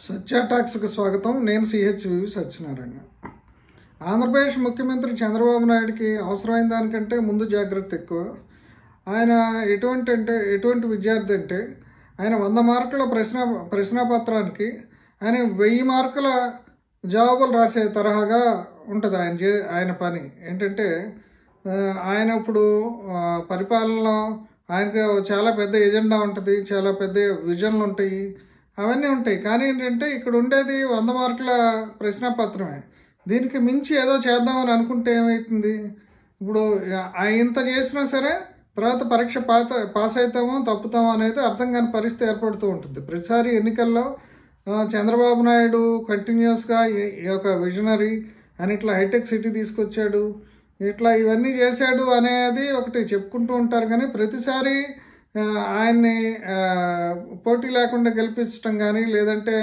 సత్య టాక్స్కి స్వాగతం. నేను సిహెచ్వి సత్యనారాయణ. ఆంధ్రప్రదేశ్ ముఖ్యమంత్రి చంద్రబాబు నాయుడికి అవసరమైన దానికంటే ముందు జాగ్రత్త ఎక్కువ. ఆయన ఎటువంటి విద్యార్థి అంటే ఆయన 100 మార్కుల ప్రశ్నాపత్రానికి ఆయన 1000 మార్కుల జవాబులు రాసే తరహాగా ఉంటుంది ఆయన పని. ఏంటంటే ఆయన ఇప్పుడు పరిపాలనలో ఆయనకు చాలా పెద్ద ఎజెండా ఉంటుంది, చాలా పెద్ద విజన్లు ఉంటాయి, అవన్నీ ఉంటాయి. కానీ ఏంటంటే ఇక్కడ ఉండేది 100 మార్కుల ప్రశ్నాపత్రమే. దీనికి మించి ఏదో చేద్దామని అనుకుంటే ఏమవుతుంది? ఇప్పుడు ఇంత చేసినా సరే తర్వాత పరీక్ష పాస్ అవుతామో తప్పుతామో అనేది అర్థం కాని పరిస్థితి ఏర్పడుతూ ఉంటుంది. ప్రతిసారి ఎన్నికల్లో చంద్రబాబు నాయుడు కంటిన్యూస్గా ఈ యొక్క విజనరీ అని ఇట్లా హైటెక్ సిటీ తీసుకొచ్చాడు, ఇట్లా ఇవన్నీ చేశాడు అనేది ఒకటి చెప్పుకుంటూ ఉంటారు. కానీ ప్రతిసారి ఆయన్ని పోటీ లేకుండా గెలిపించడం కానీ, లేదంటే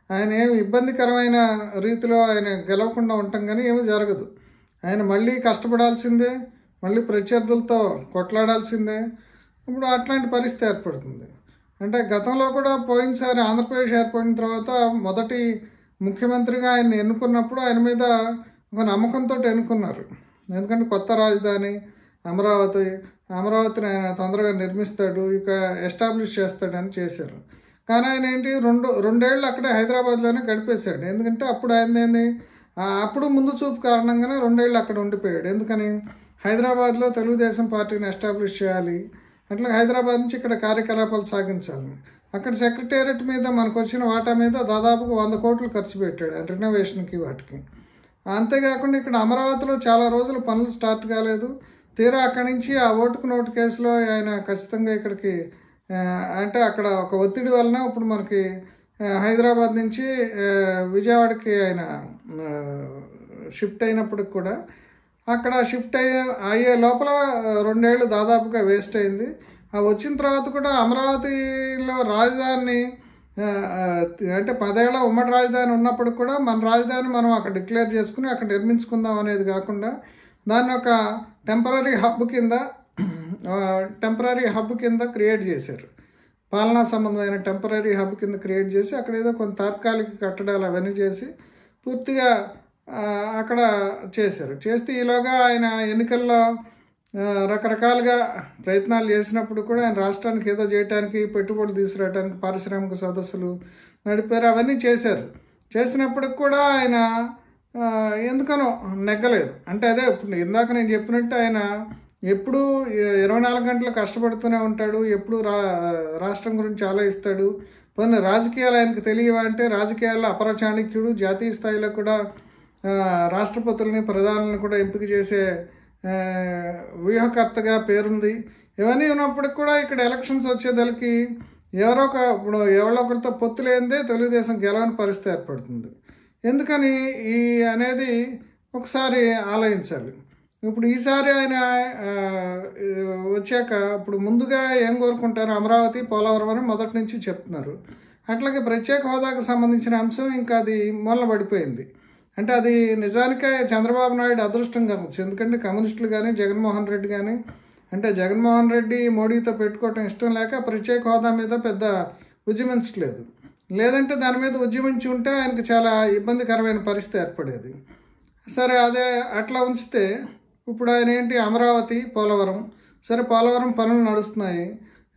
ఆయన ఏమి ఇబ్బందికరమైన రీతిలో ఆయన గెలవకుండా ఉండటం కానీ ఏమీ జరగదు. ఆయన మళ్ళీ కష్టపడాల్సిందే, మళ్ళీ ప్రత్యర్థులతో కొట్లాడాల్సిందే. ఇప్పుడు అట్లాంటి పరిస్థితి ఏర్పడుతుంది. అంటే గతంలో కూడా పోయినసారి ఆంధ్రప్రదేశ్ ఏర్పడిన తర్వాత మొదటి ముఖ్యమంత్రిగా ఆయన ఎన్నుకున్నప్పుడు ఆయన మీద ఒక నమ్మకంతో ఎన్నుకున్నారు. ఎందుకంటే కొత్త రాజధాని అమరావతిని ఆయన తొందరగా నిర్మిస్తాడు, ఇక ఎస్టాబ్లిష్ చేస్తాడని చేశారు. కానీ ఆయన ఏంటి రెండేళ్ళు అక్కడే హైదరాబాద్లోనే గడిపేశాడు. ఎందుకంటే అప్పుడు ఆయన అప్పుడు ముందు చూపు కారణంగానే 2 ఏళ్ళు అక్కడ ఉండిపోయాడు. ఎందుకని? హైదరాబాద్లో తెలుగుదేశం పార్టీని ఎస్టాబ్లిష్ చేయాలి, అట్లా హైదరాబాద్ నుంచి ఇక్కడ కార్యకలాపాలు సాగించాలి. అక్కడ సెక్రటేరియట్ మీద మనకు వచ్చిన వాటా మీద దాదాపుగా 100 కోట్లు ఖర్చు పెట్టాడు ఆయన రెనోవేషన్కి వాటికి. అంతేకాకుండా ఇక్కడ అమరావతిలో చాలా రోజులు పనులు స్టార్ట్ కాలేదు. తీరా అక్కడి నుంచి ఆ ఓటుకు నోటు కేసులో ఆయన ఖచ్చితంగా ఇక్కడికి అంటే అక్కడ ఒక ఒత్తిడి వలన ఇప్పుడు మనకి హైదరాబాద్ నుంచి విజయవాడకి ఆయన షిఫ్ట్ అయినప్పటికి కూడా అక్కడ షిఫ్ట్ అయ్యే లోపల 2 ఏళ్ళు దాదాపుగా వేస్ట్ అయింది. ఆ వచ్చిన తర్వాత కూడా అమరావతిలో రాజధానిని అంటే 10 ఏళ్ళ ఉమ్మడి రాజధాని ఉన్నప్పటికి కూడా మన రాజధాని మనం అక్కడ డిక్లేర్ చేసుకుని అక్కడ నిర్మించుకుందాం అనేది కాకుండా దాన్ని ఒక టెంపరీ హబ్ కింద క్రియేట్ చేశారు. పాలనా సంబంధమైన టెంపరీ హబ్ కింద క్రియేట్ చేసి అక్కడ ఏదో కొంత తాత్కాలిక కట్టడాలు అవన్నీ చేసి పూర్తిగా అక్కడ చేస్తే ఈలోగా ఆయన ఎన్నికల్లో రకరకాలుగా ప్రయత్నాలు చేసినప్పుడు కూడా ఆయన రాష్ట్రానికి ఏదో చేయడానికి, పెట్టుబడులు తీసుకురావడానికి పారిశ్రామిక సదస్సులు నడిపారు, అవన్నీ చేసినప్పటికి కూడా ఆయన ఎందుకనో నెగ్గలేదు. అంటే అదే ఇప్పుడు ఇందాక నేను చెప్పినట్టు ఆయన ఎప్పుడు 24 గంటలు కష్టపడుతూనే ఉంటాడు, ఎప్పుడు రాష్ట్రం గురించి ఆలోచిస్తాడు. కొన్ని రాజకీయాలు ఆయనకు తెలియవా అంటే రాజకీయాల్లో అపర చాణక్యుడు, జాతీయ స్థాయిలో కూడా రాష్ట్రపతుల్ని ప్రధానులను కూడా ఎంపిక చేసే వ్యూహకర్తగా పేరుంది. ఇవన్నీ ఉన్నప్పటికి కూడా ఇక్కడ ఎలక్షన్స్ వచ్చేదానికి ఇప్పుడు ఎవరో ఒకరితో పొత్తు లేనిదే తెలుగుదేశం గెలవని పరిస్థితి ఏర్పడుతుంది. ఎందుకని అనేది ఒకసారి ఆలోచించాలి. ఇప్పుడు ఈసారి ఆయన వచ్చాక ఇప్పుడు ముందుగా ఏం కోరుకుంటారు? అమరావతి, పోలవరం అని మొదటి నుంచి చెప్తున్నారు. అట్లాగే ప్రత్యేక హోదాకు సంబంధించిన అంశం ఇంకా అది మూలబడిపోయింది. అంటే అది నిజానికే చంద్రబాబు నాయుడు అదృష్టం కావచ్చు. ఎందుకంటే కమ్యూనిస్టులు కానీ జగన్మోహన్ రెడ్డి కానీ, అంటే జగన్మోహన్ రెడ్డి మోడీతో పెట్టుకోవటం ఇష్టం లేక ప్రత్యేక హోదా మీద పెద్ద ఉద్యమించట్లేదు. లేదంటే దాని మీద ఉద్యమించి ఉంటే ఆయనకు చాలా ఇబ్బందికరమైన పరిస్థితి ఏర్పడేది. సరే, అదే అట్లా ఉంచితే ఇప్పుడు ఆయన ఏంటి అమరావతి, పోలవరం. సరే, పోలవరం పనులు నడుస్తున్నాయి.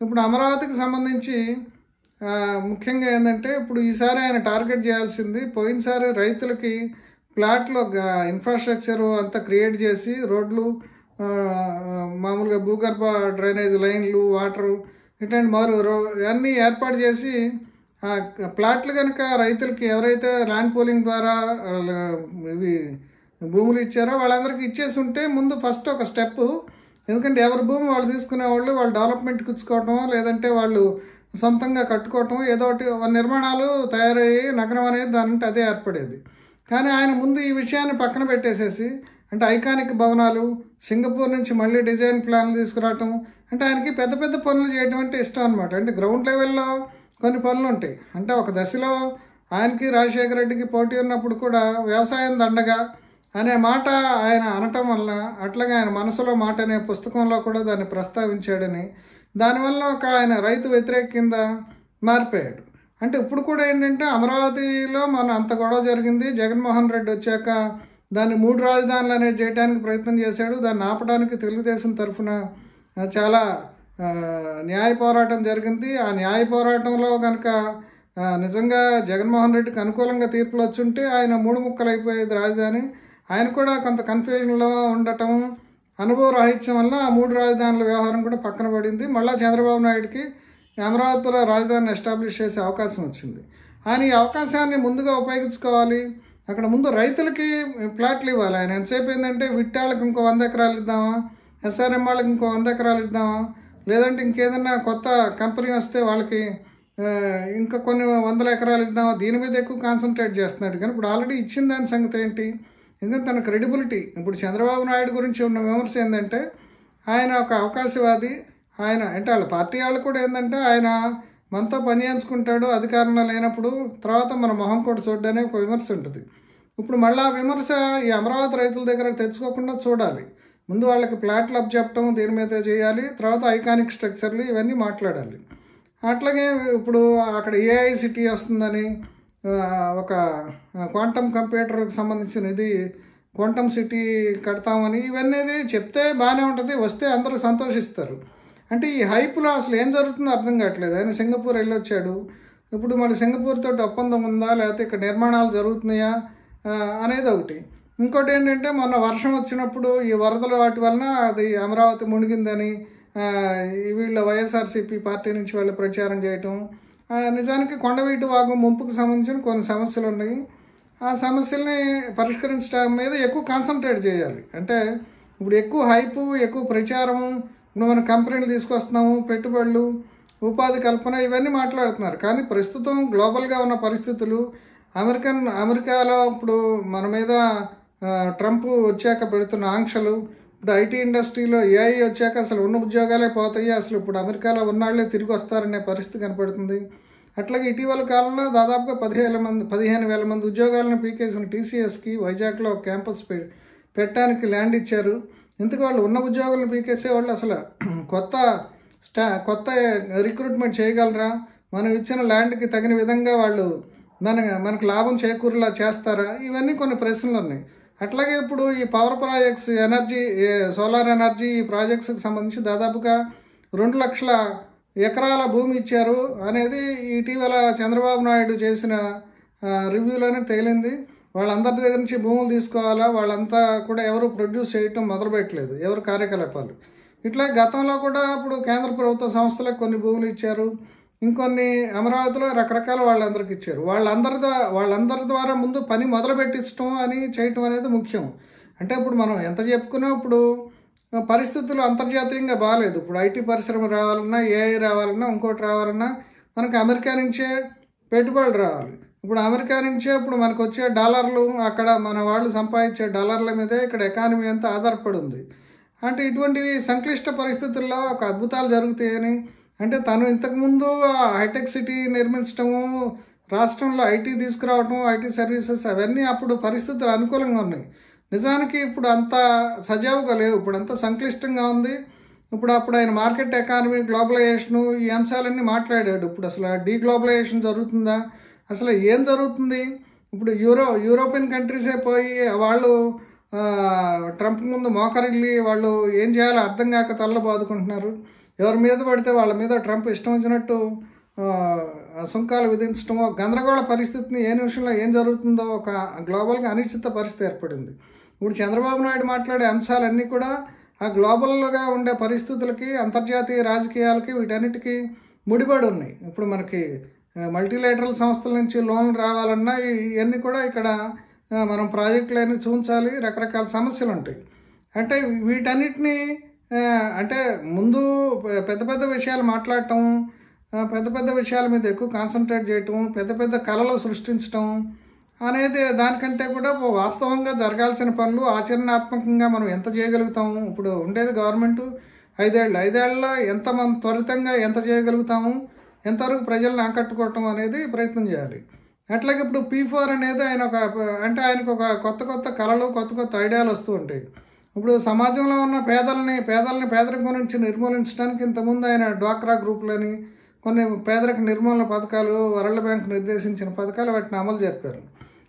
ఇప్పుడు అమరావతికి సంబంధించి ముఖ్యంగా ఏంటంటే ఇప్పుడు ఈసారి ఆయన టార్గెట్ చేయాల్సింది, పోయినసారి రైతులకి ప్లాట్లో ఇన్ఫ్రాస్ట్రక్చరు అంతా క్రియేట్ చేసి రోడ్లు, మామూలుగా భూగర్భ డ్రైనేజ్ లైన్లు, వాటరు ఇట్లాంటి అన్నీ ఏర్పాటు చేసి ప్లాట్లు కనుక రైతులకి ఎవరైతే ల్యాండ్ పూలింగ్ ద్వారా ఇవి భూములు ఇచ్చారో వాళ్ళందరికీ ఇచ్చేసి ఉంటే ముందు ఫస్ట్ ఒక స్టెప్. ఎందుకంటే ఎవరి భూమి వాళ్ళు తీసుకునేవాళ్ళు వాళ్ళు డెవలప్మెంట్కి ఇచ్చుకోవటమో లేదంటే వాళ్ళు సొంతంగా కట్టుకోవటం ఏదో ఒకటి నిర్మాణాలు తయారయ్యి నగరం అనేది దానింటే అదే ఏర్పడేది. కానీ ఆయన ముందు ఈ విషయాన్ని పక్కన పెట్టేసేసి అంటే ఐకానిక్ భవనాలు, సింగపూర్ నుంచి మళ్ళీ డిజైన్ ప్లాన్లు తీసుకురావటం, అంటే ఆయనకి పెద్ద పెద్ద పనులు చేయడం అంటే ఇష్టం అనమాట. అంటే గ్రౌండ్ లెవెల్లో కొన్ని పనులు ఉంటాయి. అంటే ఒక దశలో ఆయనకి రాజశేఖర రెడ్డికి పోటీ ఉన్నప్పుడు కూడా వ్యవసాయం దండగా అనే మాట ఆయన అనటం వల్ల, అట్లాగే ఆయన మనసులో మాట అనే పుస్తకంలో కూడా దాన్ని ప్రస్తావించాడని, దానివల్ల ఒక ఆయన రైతు వ్యతిరేక కింద మారిపోయాడు. అంటే ఇప్పుడు కూడా ఏంటంటే అమరావతిలో మన అంత గొడవ జరిగింది. జగన్మోహన్ రెడ్డి వచ్చాక దాన్ని 3 రాజధానులు అనేది చేయడానికి ప్రయత్నం చేశాడు. దాన్ని ఆపడానికి తెలుగుదేశం తరఫున చాలా న్యాయ పోరాటం జరిగింది. ఆ న్యాయ పోరాటంలో కనుక నిజంగా జగన్మోహన్ రెడ్డికి అనుకూలంగా తీర్పులు వచ్చుంటే ఆయన 3 ముక్కలు అయిపోయేది రాజధాని. ఆయన కూడా కొంత కన్ఫ్యూజన్లో ఉండటం, అనుభవ రాహిత్యం వల్ల ఆ 3 రాజధానుల వ్యవహారం కూడా పక్కన పడింది. మళ్ళీ చంద్రబాబు నాయుడికి అమరావతిలో రాజధానిని ఎస్టాబ్లిష్ చేసే అవకాశం వచ్చింది. ఆయన ఈ అవకాశాన్ని ముందుగా ఉపయోగించుకోవాలి. అక్కడ ముందు రైతులకి ప్లాట్లు ఇవ్వాలి. ఆయన ఎంతసేపు ఏంటంటే విట్టాళ్ళకి ఇంకో 100 ఎకరాలు ఇద్దామా, ఎస్ఆర్ఎం వాళ్ళకి ఇంకో 100 ఎకరాలు ఇద్దామా, లేదంటే ఇంకేదన్నా కొత్త కంపెనీ వస్తే వాళ్ళకి ఇంకా కొన్ని 100 ఎకరాలు ఇద్దామా, దీని మీద ఎక్కువ కాన్సన్ట్రేట్ చేస్తున్నాడు. కానీ ఇప్పుడు ఆల్రెడీ ఇచ్చిన దాని సంగతి ఏంటి? ఎందుకంటే తన క్రెడిబిలిటీ, ఇప్పుడు చంద్రబాబు నాయుడు గురించి ఉన్న విమర్శ ఏంటంటే ఆయన ఒక అవకాశవాది. ఆయన అంటే వాళ్ళ పార్టీ వాళ్ళు కూడా ఏంటంటే ఆయన మనతో పని చేయించుకుంటాడు అధికారంలో లేనప్పుడు, తర్వాత మన మొహం కూడా చూడడానికి ఒక విమర్శ ఉంటుంది. ఇప్పుడు మళ్ళీ ఆ విమర్శ ఈ అమరావతి రైతుల దగ్గర తెచ్చుకోకుండా చూడాలి. ముందు వాళ్ళకి ప్లాట్లు అప్పచెప్పడం, దీని మీద చేయాలి. తర్వాత ఐకానిక్ స్ట్రక్చర్లు ఇవన్నీ మాట్లాడాలి. అట్లాగే ఇప్పుడు అక్కడ ఏఐ సిటీ వస్తుందని, ఒక క్వాంటమ్ కంప్యూటర్కి సంబంధించిన ఇది క్వాంటమ్ సిటీ కడతామని, ఇవన్నీ చెప్తే బాగానే ఉంటుంది, వస్తే అందరూ సంతోషిస్తారు. అంటే ఈ హైప్లో అసలు ఏం జరుగుతుందో అర్థం కావట్లేదు. ఆయన సింగపూర్ వెళ్ళొచ్చాడు. ఇప్పుడు మన సింగపూర్ తోటి ఒప్పందం ఉందా, లేకపోతే ఇక్కడ నిర్మాణాలు జరుగుతున్నాయా అనేది ఒకటి. ఇంకోటి ఏంటంటే మొన్న వర్షం వచ్చినప్పుడు ఈ వరదల వాటి వలన అది అమరావతి మునిగిందని వీళ్ళ వైఎస్ఆర్సీపీ పార్టీ నుంచి వాళ్ళు ప్రచారం చేయటం. నిజానికి కొండవీటి వాగు ముంపుకు సంబంధించిన కొన్ని సమస్యలు ఉన్నాయి. ఆ సమస్యల్ని పరిష్కరించడం మీద ఎక్కువ కాన్సన్ట్రేట్ చేయాలి. అంటే ఇప్పుడు ఎక్కువ హైపు, ఎక్కువ ప్రచారం, ఇప్పుడు మనం కంపెనీలు తీసుకొస్తున్నాము, పెట్టుబడులు, ఉపాధి కల్పన, ఇవన్నీ మాట్లాడుతున్నారు. కానీ ప్రస్తుతం గ్లోబల్గా ఉన్న పరిస్థితులు, అమెరికాలో ఇప్పుడు మన మీద ట్రంప్ వచ్చాక పెడుతున్న ఆంక్షలు, ఇప్పుడు ఐటీ ఇండస్ట్రీలో ఏఐ వచ్చాక అసలు ఉన్న ఉద్యోగాలే పోతాయి, అసలు ఇప్పుడు అమెరికాలో ఉన్నాళ్లే తిరిగి వస్తారనే పరిస్థితి కనపడుతుంది. అట్లాగే ఇటీవల కాలంలో దాదాపుగా 15,000 మంది ఉద్యోగాలను పీకేసిన టీసీఎస్కి వైజాగ్లో ఒక క్యాంపస్ పెట్టడానికి ల్యాండ్ ఇచ్చారు. ఎందుకు వాళ్ళు ఉన్న ఉద్యోగులను పీకేసే వాళ్ళు అసలు కొత్త రిక్రూట్మెంట్ చేయగలరా? మనం ఇచ్చిన ల్యాండ్కి తగిన విధంగా వాళ్ళు మనకు లాభం చేకూరేలా చేస్తారా? ఇవన్నీ కొన్ని ప్రశ్నలు ఉన్నాయి. అట్లాగే ఇప్పుడు ఈ పవర్ ప్రాజెక్ట్స్, సోలార్ ఎనర్జీ ప్రాజెక్ట్స్కి సంబంధించి దాదాపుగా 2 లక్షల ఎకరాల భూమి ఇచ్చారు అనేది ఇటీవల చంద్రబాబు నాయుడు చేసిన రివ్యూలోనే తేలింది. వాళ్ళందరి దగ్గర నుంచి భూములు తీసుకోవాలా, వాళ్ళంతా కూడా ఎవరు ప్రొడ్యూస్ చేయటం మొదలుపెట్టలేదు, ఎవరు కార్యకలాపాలు. ఇట్లా గతంలో కూడా ఇప్పుడు కేంద్ర ప్రభుత్వ సంస్థలకు కొన్ని భూములు ఇచ్చారు, ఇంకొన్ని అమరావతిలో రకరకాల వాళ్ళందరికి ఇచ్చారు. వాళ్ళందరి ద్వారా ముందు పని మొదలు పెట్టించడం అని చేయటం అనేది ముఖ్యం. అంటే ఇప్పుడు మనం ఎంత చెప్పుకున్నా ఇప్పుడు పరిస్థితులు అంతర్జాతీయంగా బాగాలేదు. ఇప్పుడు ఐటీ పరిశ్రమ రావాలన్నా, ఏఐ రావాలన్నా, ఇంకోటి రావాలన్నా మనకు అమెరికా నుంచే పెట్టుబడులు రావాలి. ఇప్పుడు అమెరికా నుంచే ఇప్పుడు మనకు వచ్చే డాలర్లు, అక్కడ మన వాళ్ళు సంపాదించే డాలర్ల మీదే ఇక్కడ ఎకానమీ అంతా ఆధారపడి ఉంది. అంటే ఇటువంటి సంక్లిష్ట పరిస్థితుల్లో ఒక అద్భుతాలు జరుగుతాయని, అంటే తను ఇంతకుముందు హైటెక్ సిటీ నిర్మించడము, రాష్ట్రంలో ఐటీ తీసుకురావటం, ఐటీ సర్వీసెస్, అవన్నీ అప్పుడు పరిస్థితులు అనుకూలంగా ఉన్నాయి. నిజానికి ఇప్పుడు అంత సజావుగా లేవు, ఇప్పుడు అంతా సంక్లిష్టంగా ఉంది. అప్పుడు ఆయన మార్కెట్ ఎకానమీ, గ్లోబలైజేషను, ఈ అంశాలన్నీ మాట్లాడాడు. ఇప్పుడు అసలు డీగ్లోబలైజేషన్ జరుగుతుందా, అసలు ఏం జరుగుతుంది? ఇప్పుడు యూరోపియన్ కంట్రీసే పోయి వాళ్ళు ట్రంప్ ముందు మోకరిల్లి వాళ్ళు ఏం చేయాలో అర్థం కాక తల్లబాదుకుంటున్నారు. ఎవరి మీద పడితే వాళ్ళ మీద ట్రంప్ ఇష్టం వచ్చినట్టు సుంకాలు విధించడమో, గందరగోళ పరిస్థితిని ఏ నిమిషంలో ఏం జరుగుతుందో ఒక గ్లోబల్గా అనిశ్చిత పరిస్థితి ఏర్పడింది. ఇప్పుడు చంద్రబాబు నాయుడు మాట్లాడే అంశాలన్నీ కూడా ఆ గ్లోబల్గా ఉండే పరిస్థితులకి, అంతర్జాతీయ రాజకీయాలకి, వీటన్నిటికీ ముడిపడి ఉన్నాయి. ఇప్పుడు మనకి మల్టీలేటరల్ సంస్థల నుంచి లోన్లు రావాలన్నా ఇవన్నీ కూడా ఇక్కడ మనం ప్రాజెక్టులన్నీ చూపించాలి, రకరకాల సమస్యలు ఉంటాయి. అంటే వీటన్నిటినీ అంటే ముందు పెద్ద పెద్ద విషయాలు మాట్లాడటం, పెద్ద పెద్ద విషయాల మీద ఎక్కువ కాన్సన్ట్రేట్ చేయటం, పెద్ద పెద్ద కళలు సృష్టించటం అనేది దానికంటే కూడా వాస్తవంగా జరగాల్సిన పనులు ఆచరణాత్మకంగా మనం ఎంత చేయగలుగుతాము. ఇప్పుడు ఉండేది గవర్నమెంట్ 5 ఏళ్ళలో ఎంత మనం త్వరితంగా ఎంత చేయగలుగుతాము, ఎంతవరకు ప్రజలను ఆకట్టుకోవటం అనేది ప్రయత్నం చేయాలి. అట్లాగే ఇప్పుడు P4 అనేది ఆయనకు ఒక కొత్త కళలు, కొత్త ఐడియాలు వస్తూ ఉంటాయి. ఇప్పుడు సమాజంలో ఉన్న పేదల్ని పేదరికం నుంచి నిర్మూలించడానికి ఇంతకుముందు ఆయన డ్వాక్రా గ్రూపులని, కొన్ని పేదరిక నిర్మూలన పథకాలు, వరల్డ్ బ్యాంక్ నిర్దేశించిన పథకాలు వాటిని అమలు జరిపారు.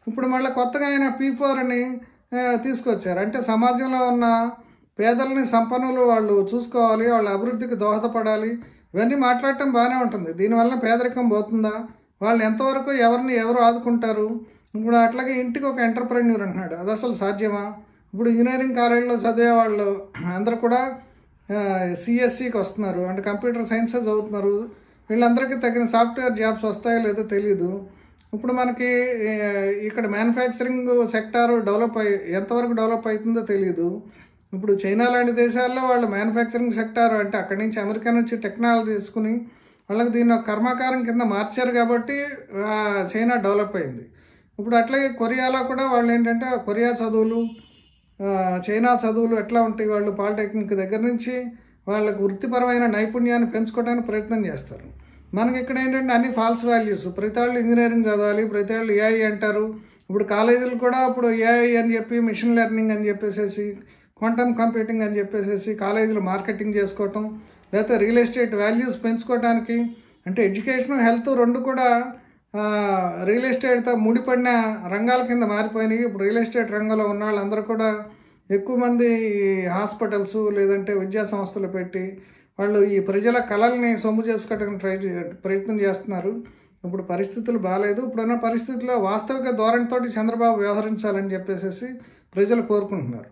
ఇప్పుడు మళ్ళీ కొత్తగా ఆయన P4 అని తీసుకొచ్చారు. అంటే సమాజంలో ఉన్న పేదలని సంపన్నులు వాళ్ళు చూసుకోవాలి, వాళ్ళ అభివృద్ధికి దోహదపడాలి, ఇవన్నీ మాట్లాడటం బాగానే ఉంటుంది. దీనివల్ల పేదరికం పోతుందా, వాళ్ళు ఎంతవరకు ఎవరు ఆదుకుంటారు? ఇప్పుడు అట్లాగే ఇంటికి ఒక ఎంటర్ప్రెన్యూర్ అంటున్నాడు, అది అసలు సాధ్యమా? ఇప్పుడు ఇంజనీరింగ్ కాలేజీలో చదివే వాళ్ళు అందరూ కూడా CSCకి వస్తున్నారు, అంటే కంప్యూటర్ సైన్సెస్ చదువుతున్నారు. వీళ్ళందరికీ తగిన సాఫ్ట్వేర్ జాబ్స్ వస్తాయో లేదో తెలియదు. ఇప్పుడు మనకి ఇక్కడ మ్యానుఫ్యాక్చరింగ్ సెక్టార్ ఎంతవరకు డెవలప్ అవుతుందో తెలియదు. ఇప్పుడు చైనా లాంటి దేశాల్లో వాళ్ళు మ్యానుఫ్యాక్చరింగ్ సెక్టార్ అంటే అక్కడి నుంచి అమెరికా నుంచి టెక్నాలజీ తీసుకుని వాళ్ళకి దీన్ని ఒక కర్మాకారం కింద మార్చారు కాబట్టి చైనా డెవలప్ అయింది. ఇప్పుడు అట్లాగే కొరియాలో కూడా వాళ్ళు ఏంటంటే కొరియా చదువులు, చైనా చదువులు ఎట్లా ఉంటాయి, వాళ్ళు పాలిటెక్నిక్ దగ్గర నుంచి వాళ్ళకు వృత్తిపరమైన నైపుణ్యాన్ని పెంచుకోవడానికి ప్రయత్నం చేస్తారు. మనకి ఇక్కడ ఏంటంటే అన్ని ఫాల్స్ వాల్యూస్, ప్రతి వాళ్ళు ఇంజనీరింగ్ చదవాలి, ప్రతి వాళ్ళు AI అంటారు. ఇప్పుడు కాలేజీలు కూడా ఇప్పుడు AI అని చెప్పి, మిషన్ లెర్నింగ్ అని చెప్పేసి, క్వాంటమ్ కంప్యూటింగ్ అని చెప్పేసి కాలేజీలు మార్కెటింగ్ చేసుకోవటం, లేకపోతే రియల్ ఎస్టేట్ వాల్యూస్ పెంచుకోవడానికి, అంటే ఎడ్యుకేషన్ హెల్త్ రెండు కూడా రియల్ ఎస్టేట్తో ముడిపడిన రంగాల కింద మారిపోయినాయి. ఇప్పుడు రియల్ ఎస్టేట్ రంగంలో ఉన్న వాళ్ళందరూ కూడా ఎక్కువ మంది హాస్పిటల్స్ లేదంటే విద్యా సంస్థలు పెట్టి వాళ్ళు ఈ ప్రజల కళల్ని సొమ్ము చేసుకోవడానికి ప్రయత్నం చేస్తున్నారు. ఇప్పుడు పరిస్థితులు బాగాలేదు. ఇప్పుడున్న పరిస్థితుల్లో వాస్తవిక ధోరణితోటి చంద్రబాబు వ్యవహరించాలని చెప్పేసి ప్రజలు కోరుకుంటున్నారు.